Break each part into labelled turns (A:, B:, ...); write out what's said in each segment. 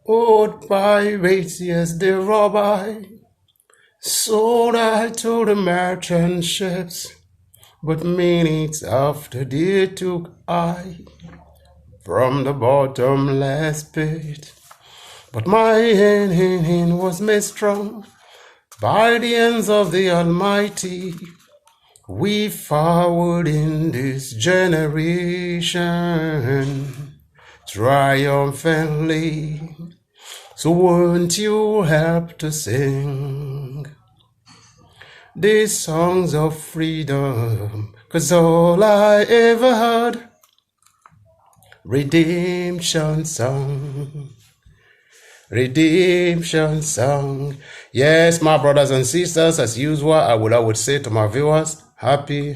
A: Old pirates, yes, they rob I. Sold I to the merchant ships. But minutes after they took I from the bottomless pit. But my hand was made strong by the hands of the Almighty. We forward in this generation triumphantly. So won't you help to sing these songs of freedom? 'Cause all I ever heard, redemption song. Redemption song. Yes, my brothers and sisters, as usual, I would say to my viewers, happy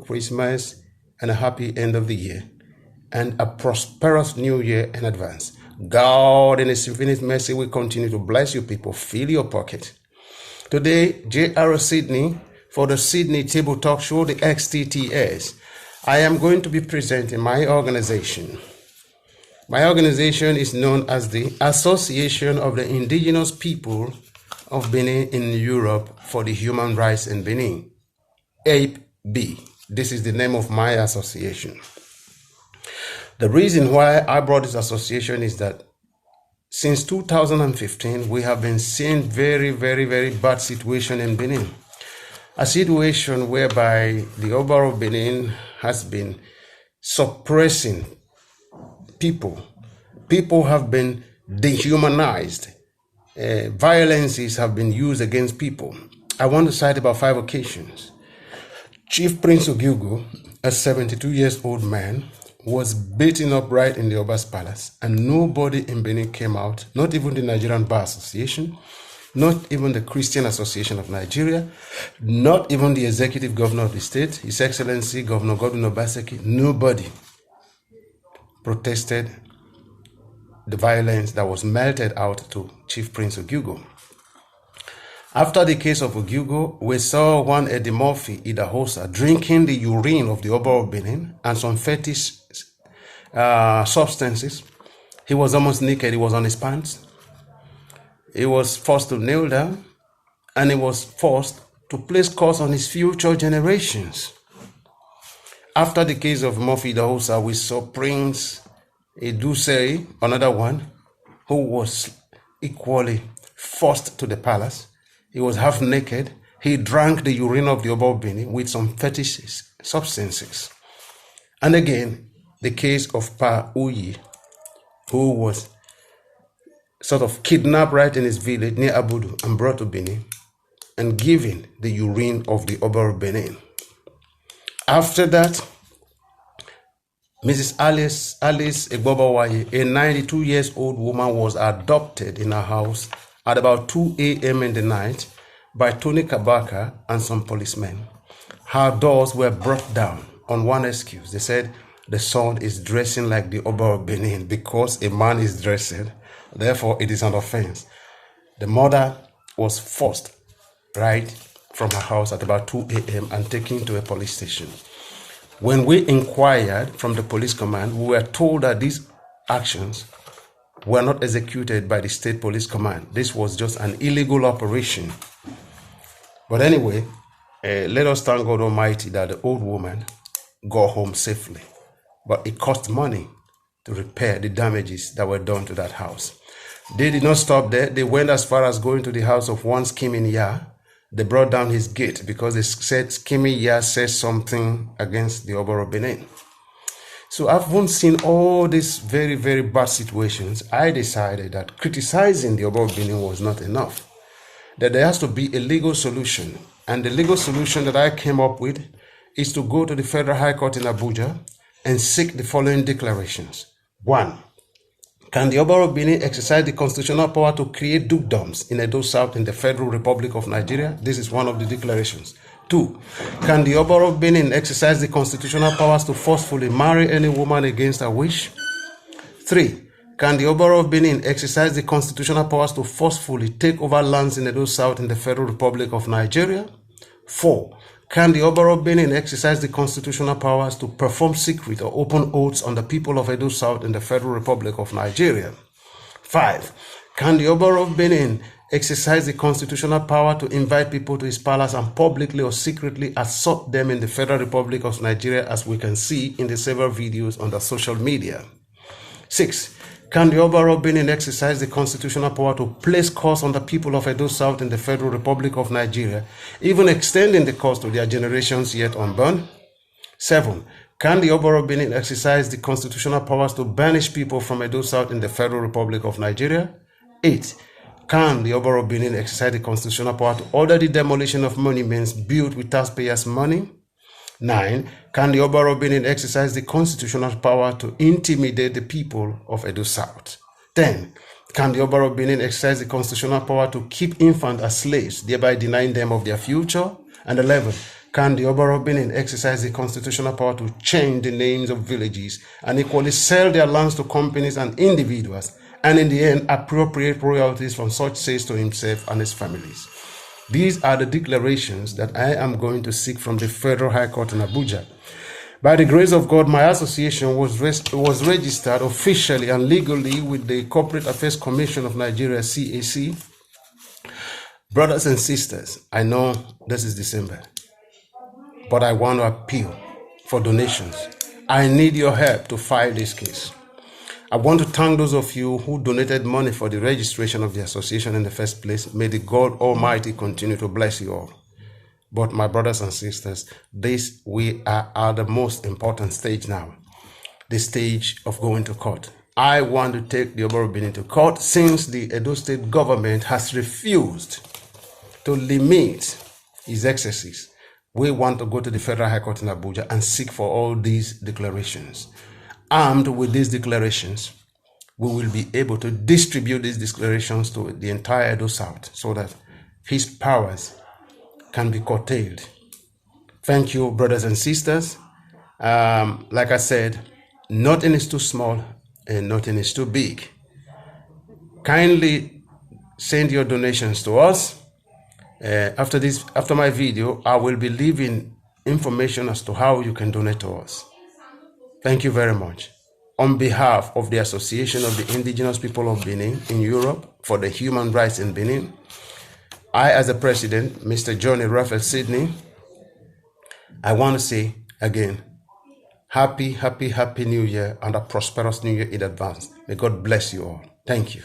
A: Christmas and a happy end of the year and a prosperous new year in advance. God in His infinite mercy will continue to bless you people. Fill your pocket. Today, J.R. Sydney for the Sydney Table Talk Show, the Stts. I am going to be presenting my organization. My organization is known as the Association of the Indigenous People of Benin in Europe for the Human Rights in Benin, Aipbe. This is the name of my association. The reason why I brought this association is that since 2015, we have been seeing very bad situation in Benin. A situation whereby the Oba of Benin has been suppressing people. People have been dehumanized. Violences have been used against people. I want to cite about 5 occasions. Chief Prince Ogyugu, a 72 years old man, was beaten up right in the Oba's palace, and nobody in Benin came out, not even the Nigerian Bar Association, not even the Christian Association of Nigeria, not even the executive governor of the state, His Excellency Governor Godwin Obaseki. Nobody protested the violence that was melted out to Chief Prince Ogyugu. After the case of Ogyugu, we saw one Eddie Murphy, Idahosa, drinking the urine of the Oba of Benin and some fetish substances. He was almost naked. He was on his pants. He was forced to kneel down, and he was forced to place curse on his future generations. After the case of Murphy Idahosa, we saw Prince Edusei, another one, who was equally forced to the palace. He was half naked. He drank the urine of the Oba of Benin with some fetish substances. And again, the case of Pa Uyi, who was sort of kidnapped right in his village near Abudu and brought to Benin and given the urine of the Oba of Benin. After that, Mrs. Alice Egbobawaye, a 92 years old woman, was adopted in her house at about 2 a.m. in the night by Tony Kabaka and some policemen. Her doors were brought down on one excuse. They said the son is dressing like the Oba of Benin because a man is dressing, therefore it is an offense. The mother was forced right from her house at about 2 a.m. and taken to a police station. When we inquired from the police command, we were told that these actions were not executed by the state police command. This was just an illegal operation. But anyway, let us thank God Almighty that the old woman got home safely. But it cost money to repair the damages that were done to that house. They did not stop there. They went as far as going to the house of one Skimming Ya. They brought down his gate because they said Skimming Ya said something against the Oba of Benin. So having seen all these very bad situations, I decided that criticizing the Oba of Benin was not enough. That there has to be a legal solution. And the legal solution that I came up with is to go to the Federal High Court in Abuja and seek the following declarations. 1. Can the Oba of Benin exercise the constitutional power to create dukedoms in Edo South in the Federal Republic of Nigeria? This is one of the declarations. 2. Can the Oba of Benin exercise the constitutional powers to forcefully marry any woman against her wish? 3. Can the Oba of Benin exercise the constitutional powers to forcefully take over lands in Edo South in the Federal Republic of Nigeria? 4. Can the Oba of Benin exercise the constitutional powers to perform secret or open oaths on the people of Edo South in the Federal Republic of Nigeria? 5. Can the Oba of Benin exercise the constitutional power to invite people to his palace and publicly or secretly assault them in the Federal Republic of Nigeria, as we can see in the several videos on the social media? 6. Can the Oba of Benin exercise the constitutional power to place curse on the people of Edo South in the Federal Republic of Nigeria, even extending the curse to their generations yet unborn? 7. Can the Oba of Benin exercise the constitutional powers to banish people from Edo South in the Federal Republic of Nigeria? 8. Can the Oba of Benin exercise the constitutional power to order the demolition of monuments built with taxpayers' money? 9. Can the Oba of Benin exercise the constitutional power to intimidate the people of Edo South? 10. Can the Oba of Benin exercise the constitutional power to keep infants as slaves, thereby denying them of their future? And 11. Can the Oba of Benin exercise the constitutional power to change the names of villages and equally sell their lands to companies and individuals, and in the end appropriate royalties from such sales to himself and his families? These are the declarations that I am going to seek from the Federal High Court in Abuja. By the grace of God, my association was registered officially and legally with the Corporate Affairs Commission of Nigeria, CAC. Brothers and sisters, I know this is December, but I want to appeal for donations. I need your help to file this case. I want to thank those of you who donated money for the registration of the association in the first place. May the God Almighty continue to bless you all. But my brothers and sisters, we are at the most important stage now, the stage of going to court. I want to take the Oba of Benin to court since the Edo State government has refused to limit his excesses. We want to go to the Federal High Court in Abuja and seek for all these declarations. Armed with these declarations, we will be able to distribute these declarations to the entire Edo South so that his powers can be curtailed. Thank you, brothers and sisters. Like I said, nothing is too small and nothing is too big. Kindly send your donations to us. After my video, I will be leaving information as to how you can donate to us. Thank you very much. On behalf of the Association of the Indigenous People of Benin in Europe for the Human Rights in Benin, I, as the president, Mr. Johnny Raphael Sydney, I want to say again, happy New Year and a prosperous New Year in advance. May God bless you all. Thank you.